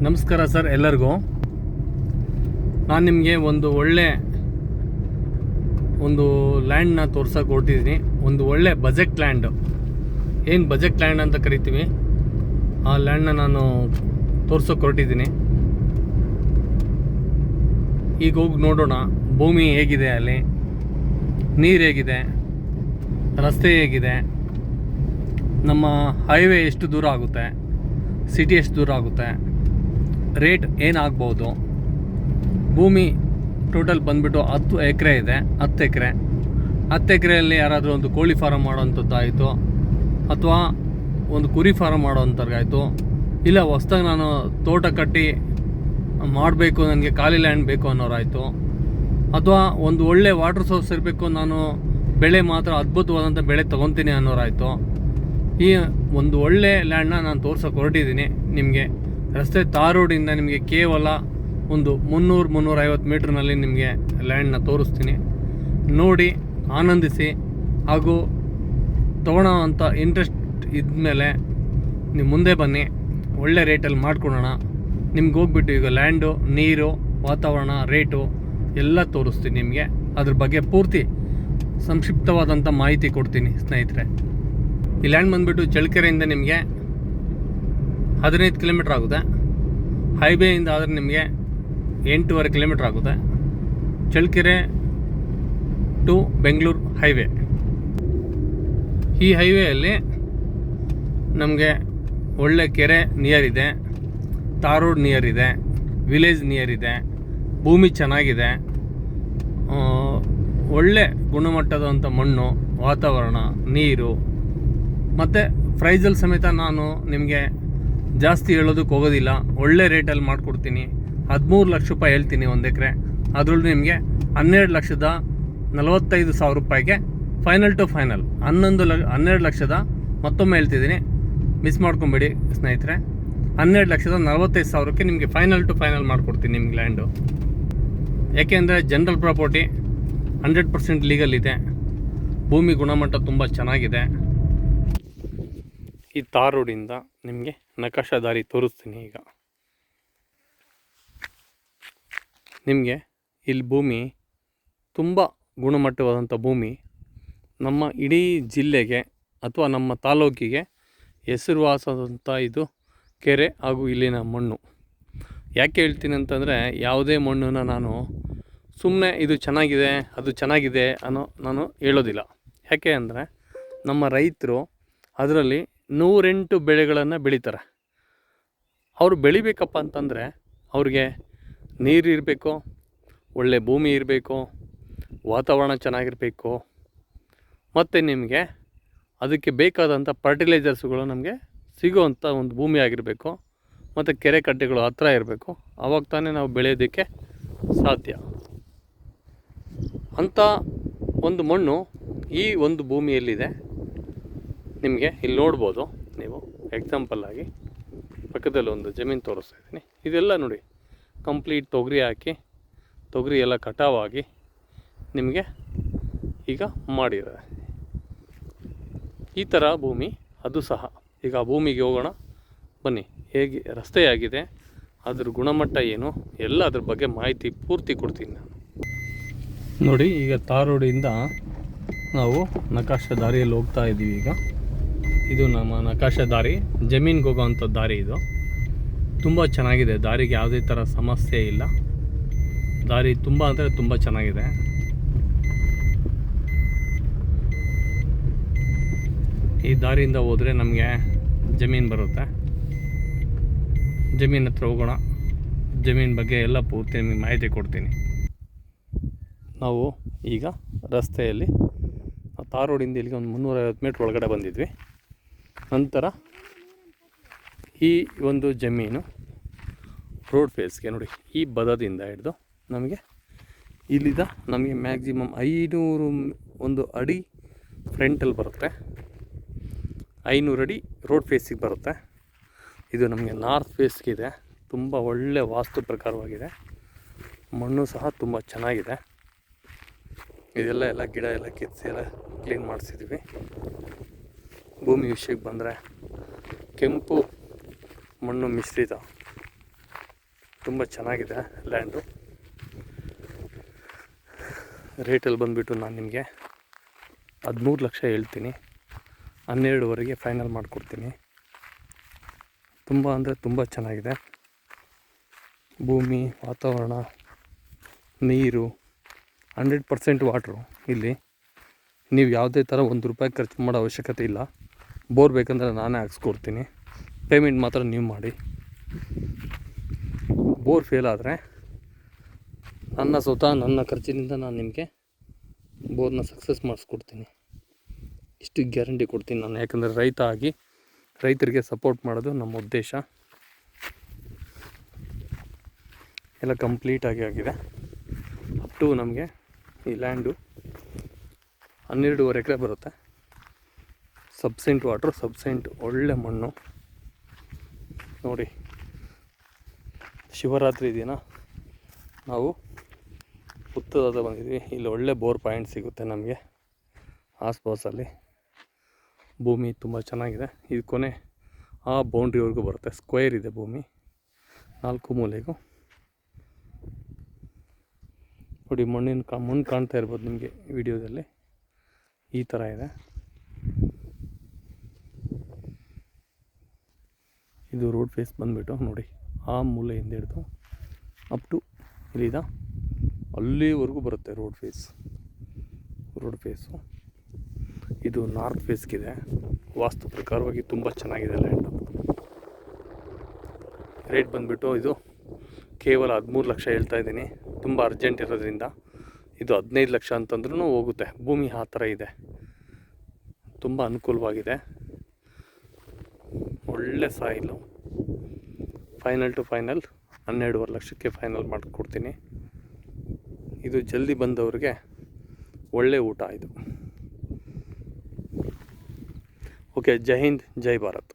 ನಮಸ್ಕಾರ ಸರ್ ಎಲ್ಲರಿಗೂ. ನಾನು ನಿಮಗೆ ಒಂದು ಲ್ಯಾಂಡ್ನ ತೋರ್ಸೋಕೆ ಹೊರಟಿದ್ದೀನಿ. ಒಂದು ಒಳ್ಳೆ ಬಜೆಟ್ ಲ್ಯಾಂಡ್, ಏನು ಬಜೆಟ್ ಲ್ಯಾಂಡ್ ಅಂತ ಕರಿತೀವಿ, ಆ ಲ್ಯಾಂಡ್ನ ನಾನು ತೋರ್ಸೋಕೆ ಹೊರಟಿದ್ದೀನಿ. ಈಗ ಹೋಗಿ ನೋಡೋಣ ಭೂಮಿ ಹೇಗಿದೆ, ಅಲ್ಲಿ ನೀರು ಹೇಗಿದೆ, ರಸ್ತೆ ಹೇಗಿದೆ, ನಮ್ಮ ಹೈವೇ ಎಷ್ಟು ದೂರ ಆಗುತ್ತೆ, ಸಿಟಿ ಎಷ್ಟು ದೂರ ಆಗುತ್ತೆ, ರೇಟ್ ಏನಾಗ್ಬೋದು. ಭೂಮಿ ಟೋಟಲ್ ಬಂದುಬಿಟ್ಟು 10 ಎಕರೆ ಇದೆ. 10 ಎಕರೆಯಲ್ಲಿ ಯಾರಾದರೂ ಒಂದು ಕೋಳಿ ಫಾರಮ್ ಮಾಡೋವಂಥದ್ದಾಯಿತು, ಅಥವಾ ಒಂದು ಕುರಿ ಫಾರಮ್ ಮಾಡೋವಂಥದ್ದಾಯಿತು, ಇಲ್ಲ ಹೊಸ್ದಾಗಿ ನಾನು ತೋಟ ಕಟ್ಟಿ ಮಾಡಬೇಕು, ನನಗೆ ಖಾಲಿ ಲ್ಯಾಂಡ್ ಬೇಕು ಅನ್ನೋರಾಯಿತು, ಅಥವಾ ಒಂದು ಒಳ್ಳೆ ವಾಟರ್ ಸೋರ್ಸ್ ಇರಬೇಕು, ನಾನು ಬೆಳೆ ಮಾತ್ರ ಅದ್ಭುತವಾದಂಥ ಬೆಳೆ ತೊಗೊತೀನಿ ಅನ್ನೋರಾಯಿತು. ಈ ಒಂದು ಒಳ್ಳೆ ಲ್ಯಾಂಡ್ನ ನಾನು ತೋರ್ಸೋಕೆ ಹೊರಟಿದ್ದೀನಿ. ನಿಮಗೆ ರಸ್ತೆ ತಾರ್ ರೋಡಿಂದ ನಿಮಗೆ ಕೇವಲ ಒಂದು 300-350 ಮೀಟ್ರ್ನಲ್ಲಿ ನಿಮಗೆ ಲ್ಯಾಂಡ್ನ ತೋರಿಸ್ತೀನಿ. ನೋಡಿ ಆನಂದಿಸಿ, ಹಾಗೂ ತೊಗೊಳ್ಳೋ ಅಂಥ ಇಂಟ್ರೆಸ್ಟ್ ಇದ್ಮೇಲೆ ನೀವು ಮುಂದೆ ಬನ್ನಿ, ಒಳ್ಳೆ ರೇಟಲ್ಲಿ ಮಾಡ್ಕೊಳೋಣ. ನಿಮ್ಗೆ ಹೋಗ್ಬಿಟ್ಟು ಈಗ ಲ್ಯಾಂಡು, ನೀರು, ವಾತಾವರಣ, ರೇಟು ಎಲ್ಲ ತೋರಿಸ್ತೀನಿ. ನಿಮಗೆ ಅದ್ರ ಬಗ್ಗೆ ಪೂರ್ತಿ ಸಂಕ್ಷಿಪ್ತವಾದಂಥ ಮಾಹಿತಿ ಕೊಡ್ತೀನಿ ಸ್ನೇಹಿತರೆ. ಈ ಲ್ಯಾಂಡ್ ಬಂದುಬಿಟ್ಟು ಚಳ್ಳಕೆರೆಯಿಂದ ನಿಮಗೆ 15 ಕಿಲೋಮೀಟ್ರ್ ಆಗುತ್ತೆ. ಹೈವೇಯಿಂದ ಆದರೆ ನಿಮಗೆ 8.5 ಕಿಲೋಮೀಟ್ರ್ ಆಗುತ್ತೆ. Challakere to Bengaluru highway. ಈ ಹೈವೇಯಲ್ಲಿ ನಮಗೆ ಒಳ್ಳೆ ಕೆರೆ ನಿಯರ್ ಇದೆ, ತಾರ್ ರೋಡ್ ನಿಯರ್ ಇದೆ, ವಿಲೇಜ್ ನಿಯರ್ ಇದೆ, ಭೂಮಿ ಚೆನ್ನಾಗಿದೆ, ಒಳ್ಳೆ ಗುಣಮಟ್ಟದಂಥ ಮಣ್ಣು, ವಾತಾವರಣ, ನೀರು, ಮತ್ತು ಪ್ರೈಸಲ್ಲಿ ಸಮೇತ ನಾನು ನಿಮಗೆ ಜಾಸ್ತಿ ಹೇಳೋದಕ್ಕೆ ಹೋಗೋದಿಲ್ಲ. ಒಳ್ಳೆ ರೇಟಲ್ಲಿ ಮಾಡಿಕೊಡ್ತೀನಿ. 13 ಲಕ್ಷ ರೂಪಾಯಿ ಹೇಳ್ತೀನಿ ಒಂದು ಎಕರೆ. ಅದರಲ್ಲೂ ನಿಮಗೆ 12,45,000 ರೂಪಾಯಿಗೆ ಫೈನಲ್ ಟು ಫೈನಲ್ 12 ಲಕ್ಷದ ಮತ್ತೊಮ್ಮೆ ಹೇಳ್ತಿದ್ದೀನಿ, ಮಿಸ್ ಮಾಡ್ಕೊಬೇಡಿ ಸ್ನೇಹಿತರೆ. 12,45,000ಕ್ಕೆ ನಿಮಗೆ ಫೈನಲ್ ಟು ಫೈನಲ್ ಮಾಡಿಕೊಡ್ತೀನಿ ನಿಮ್ಗೆ ಲ್ಯಾಂಡು. ಯಾಕೆಂದರೆ ಜನರಲ್ ಪ್ರಾಪರ್ಟಿ 100% ಲೀಗಲ್ ಇದೆ, ಭೂಮಿ ಗುಣಮಟ್ಟ ತುಂಬ ಚೆನ್ನಾಗಿದೆ. ಈ ತಾರ್ ರೋಡಿಂದ ನಿಮಗೆ ನಕಾಶಾ ದಾರಿ ತೋರಿಸ್ತೀನಿ. ಈಗ ನಿಮಗೆ ಇಲ್ಲಿ ಭೂಮಿ ತುಂಬ ಗುಣಮಟ್ಟವಾದಂಥ ಭೂಮಿ, ನಮ್ಮ ಇಡೀ ಜಿಲ್ಲೆಗೆ ಅಥವಾ ನಮ್ಮ ತಾಲೂಕಿಗೆ ಹೆಸರುವಾಸದಂಥ ಇದು ಕೆರೆ ಹಾಗೂ ಇಲ್ಲಿನ ಮಣ್ಣು. ಯಾಕೆ ಹೇಳ್ತೀನಿ ಅಂತಂದರೆ, ಯಾವುದೇ ಮಣ್ಣನ್ನು ನಾನು ಸುಮ್ಮನೆ ಇದು ಚೆನ್ನಾಗಿದೆ ಅದು ಚೆನ್ನಾಗಿದೆ ನಾನು ಹೇಳೋದಿಲ್ಲ. ಯಾಕೆ ಅಂದರೆ ನಮ್ಮ ರೈತರು ಅದರಲ್ಲಿ 108 ಬೆಳೆಗಳನ್ನು ಬೆಳೀತಾರೆ. ಅವರು ಬೆಳಿಬೇಕಪ್ಪ ಅಂತಂದರೆ ಅವ್ರಿಗೆ ನೀರು ಇರಬೇಕು, ಒಳ್ಳೆ ಭೂಮಿ ಇರಬೇಕು, ವಾತಾವರಣ ಚೆನ್ನಾಗಿರಬೇಕು, ಮತ್ತು ನಿಮಗೆ ಅದಕ್ಕೆ ಬೇಕಾದಂಥ ಫರ್ಟಿಲೈಸರ್ಸ್ಗಳು ನಮಗೆ ಸಿಗೋವಂಥ ಒಂದು ಭೂಮಿ ಆಗಿರಬೇಕು, ಮತ್ತು ಕೆರೆ ಕಟ್ಟೆಗಳು ಹತ್ತಿರ ಇರಬೇಕು. ಆವಾಗ ತಾನೇ ನಾವು ಬೆಳೆಯೋದಕ್ಕೆ ಸಾಧ್ಯ. ಅಂಥ ಒಂದು ಮಣ್ಣು ಈ ಒಂದು ಭೂಮಿಯಲ್ಲಿದೆ. ನಿಮಗೆ ಇಲ್ಲಿ ನೋಡ್ಬೋದು, ನೀವು ಎಕ್ಸಾಂಪಲ್ಲಾಗಿ ಪಕ್ಕದಲ್ಲಿ ಒಂದು ಜಮೀನು ತೋರಿಸ್ತಾ ಇದ್ದೀನಿ. ಇದೆಲ್ಲ ನೋಡಿ, ಕಂಪ್ಲೀಟ್ ತೊಗರಿ ಹಾಕಿ, ತೊಗರಿ ಎಲ್ಲ ಕಟಾವಾಗಿ ನಿಮಗೆ ಈಗ ಮಾಡಿದ್ದಾರೆ. ಈ ಥರ ಭೂಮಿ ಅದು ಸಹ. ಈಗ ಆ ಭೂಮಿಗೆ ಹೋಗೋಣ ಬನ್ನಿ. ಹೇಗೆ ರಸ್ತೆ ಆಗಿದೆ, ಅದ್ರ ಗುಣಮಟ್ಟ ಏನು, ಎಲ್ಲ ಅದ್ರ ಬಗ್ಗೆ ಮಾಹಿತಿ ಪೂರ್ತಿ ಕೊಡ್ತೀನಿ ನಾನು. ನೋಡಿ, ಈಗ ತಾರ್ ರೋಡಿಂದ ನಾವು ನಕಾಶಾ ದಾರಿಯಲ್ಲಿ ಹೋಗ್ತಾ ಇದ್ದೀವಿ. ಈಗ ಇದು ನಮ್ಮ ನಕಾಶಾ ದಾರಿ, ಜಮೀನಿಗೆ ಹೋಗೋವಂಥ ದಾರಿ. ಇದು ತುಂಬ ಚೆನ್ನಾಗಿದೆ, ದಾರಿಗೆ ಯಾವುದೇ ಥರ ಸಮಸ್ಯೆ ಇಲ್ಲ. ದಾರಿ ತುಂಬ ಅಂದರೆ ತುಂಬ ಚೆನ್ನಾಗಿದೆ. ಈ ದಾರಿಯಿಂದ ಹೋದರೆ ನಮಗೆ ಜಮೀನು ಬರುತ್ತೆ. ಜಮೀನು ಹತ್ರ ಹೋಗೋಣ, ಜಮೀನು ಬಗ್ಗೆ ಎಲ್ಲ ಪೂರ್ತಿ ನಿಮಗೆ ಮಾಹಿತಿ ಕೊಡ್ತೀನಿ. ನಾವು ಈಗ ರಸ್ತೆಯಲ್ಲಿ ತಾರ್ ರೋಡಿಂದ ಇಲ್ಲಿಗೆ ಒಂದು 350 ಮೀಟ್ರ್ ಒಳಗಡೆ ಬಂದಿದ್ವಿ. ನಂತರ ಈ ಒಂದು ಜಮೀನು ರೋಡ್ ಫೇಸ್ಗೆ ನೋಡಿ, ಈ ಬದದಿಂದ ಹಿಡಿದು ನಮಗೆ ಇಲ್ಲಿಂದ ನಮಗೆ ಮ್ಯಾಕ್ಸಿಮಮ್ 500 ಅಡಿ ಫ್ರಂಟಲ್ಲಿ ಬರುತ್ತೆ, 500 ಅಡಿ ರೋಡ್ ಫೇಸಿಗೆ ಬರುತ್ತೆ. ಇದು ನಮಗೆ ನಾರ್ತ್ ಫೇಸ್ಗಿದೆ. ತುಂಬ ಒಳ್ಳೆ ವಾಸ್ತು ಪ್ರಕಾರವಾಗಿದೆ. ಮಣ್ಣು ಸಹ ತುಂಬ ಚೆನ್ನಾಗಿದೆ. ಇದೆಲ್ಲ ಗಿಡ ಎಲ್ಲ ಕಿತ್ತಿ ಎಲ್ಲ ಕ್ಲೀನ್ ಮಾಡಿಸಿದ್ವಿ. ಭೂಮಿ ವಿಷಯಕ್ಕೆ ಬಂದರೆ ಕೆಂಪು ಮಣ್ಣು ಮಿಶ್ರಿತ ತುಂಬ ಚೆನ್ನಾಗಿದೆ ಲ್ಯಾಂಡು. ರೇಟಲ್ಲಿ ಬಂದುಬಿಟ್ಟು ನಾನು ನಿಮಗೆ 13 ಲಕ್ಷ ಹೇಳ್ತೀನಿ, 12ವರೆಗೆ ಫೈನಲ್ ಮಾಡಿಕೊಡ್ತೀನಿ. ತುಂಬ ಅಂದರೆ ತುಂಬ ಚೆನ್ನಾಗಿದೆ. ಭೂಮಿ, ವಾತಾವರಣ, ನೀರು 100% ವಾಟ್ರು. ಇಲ್ಲಿ ನೀವು ಯಾವುದೇ ಥರ ₹1 ಖರ್ಚು ಮಾಡೋ ಅವಶ್ಯಕತೆ ಇಲ್ಲ. ಬೋರ್ ಬೇಕಂದರೆ ನಾನೇ ಹಾಕ್ಸ್ಕೊಡ್ತೀನಿ, ಪೇಮೆಂಟ್ ಮಾತ್ರ ನೀವು ಮಾಡಿ. ಬೋರ್ ಫೇಲ್ ಆದರೆ ನನ್ನ ಖರ್ಚಿನಿಂದ ನಾನು ನಿಮಗೆ ಬೋರ್ನ ಸಕ್ಸಸ್ ಮಾಡಿಸ್ಕೊಡ್ತೀನಿ. ಇಷ್ಟು ಗ್ಯಾರಂಟಿ ಕೊಡ್ತೀನಿ ನಾನು. ಯಾಕಂದರೆ ರೈತ ಆಗಿ ರೈತರಿಗೆ ಸಪೋರ್ಟ್ ಮಾಡೋದು ನಮ್ಮ ಉದ್ದೇಶ. ಎಲ್ಲ ಕಂಪ್ಲೀಟಾಗಿ ಆಗಿದೆ. ಅಪ್ ಟು ನಮಗೆ ಈ ಲ್ಯಾಂಡು 12.5 ಎಕರೆ ಬರುತ್ತೆ. ಸಬ್ಸೆಂಟ್ ವಾಟ್ರು, ಸಬ್ಸೆಂಟ್ ಒಳ್ಳೆ ಮಣ್ಣು. ನೋಡಿ, ಶಿವರಾತ್ರಿ ದಿನ ನಾವು ಉತ್ತರದ ಬಂದಿದ್ವಿ. ಇಲ್ಲಿ ಒಳ್ಳೆ ಬೋರ್ ಪಾಯಿಂಟ್ ಸಿಗುತ್ತೆ ನಮಗೆ ಆಸ್ಪಾಸಲ್ಲಿ. ಭೂಮಿ ತುಂಬ ಚೆನ್ನಾಗಿದೆ. ಇದು ಕೊನೆ ಆ ಬೌಂಡ್ರಿವರೆಗೂ ಬರುತ್ತೆ. ಸ್ಕ್ವೇರ್ ಇದೆ ಭೂಮಿ 4 ಮೂಲೆಗೂ. ನೋಡಿ, ಮಣ್ಣು ಕಾಣ್ತಾ ಇರ್ಬೋದು ನಿಮಗೆ ವಿಡಿಯೋದಲ್ಲಿ. ಈ ಥರ ಇದೆ. ಇದು ರೋಡ್ ಫೇಸ್ ಬಂದುಬಿಟ್ಟು ನೋಡಿ, ಆ ಮೂಲೆಯಿಂದ ಹಿಡಿದು ಅಪ್ ಟು ಇಲ್ಲಿದ ಅಲ್ಲಿವರೆಗೂ ಬರುತ್ತೆ ರೋಡ್ ಫೇಸು. ಇದು ನಾರ್ತ್ ಫೇಸ್ಗಿದೆ. ವಾಸ್ತು ಪ್ರಕಾರವಾಗಿ ತುಂಬ ಚೆನ್ನಾಗಿದೆ ಲ್ಯಾಂಡು. ರೇಟ್ ಬಂದುಬಿಟ್ಟು ಇದು ಕೇವಲ 13 ಲಕ್ಷ ಹೇಳ್ತಾ ಇದ್ದೀನಿ. ತುಂಬ ಅರ್ಜೆಂಟ್ ಇರೋದ್ರಿಂದ ಇದು 15 ಲಕ್ಷ ಅಂತಂದ್ರೂ ಹೋಗುತ್ತೆ. ಭೂಮಿ ಆ ಥರ ಇದೆ, ತುಂಬ ಅನುಕೂಲವಾಗಿದೆ. ಒಳ್ಳೆ ಸಾಯಿಲು. ಫೈನಲ್ ಟು ಫೈನಲ್ 12.5 ಲಕ್ಷಕ್ಕೆ ಫೈನಲ್ ಮಾಡಿಕೊಡ್ತೀನಿ. ಇದು ಜಲ್ದಿ ಬಂದವ್ರಿಗೆ ಒಳ್ಳೆ ಊಟ ಇದು. ಓಕೆ, ಜೈ ಹಿಂದ್, ಜೈ ಭಾರತ್.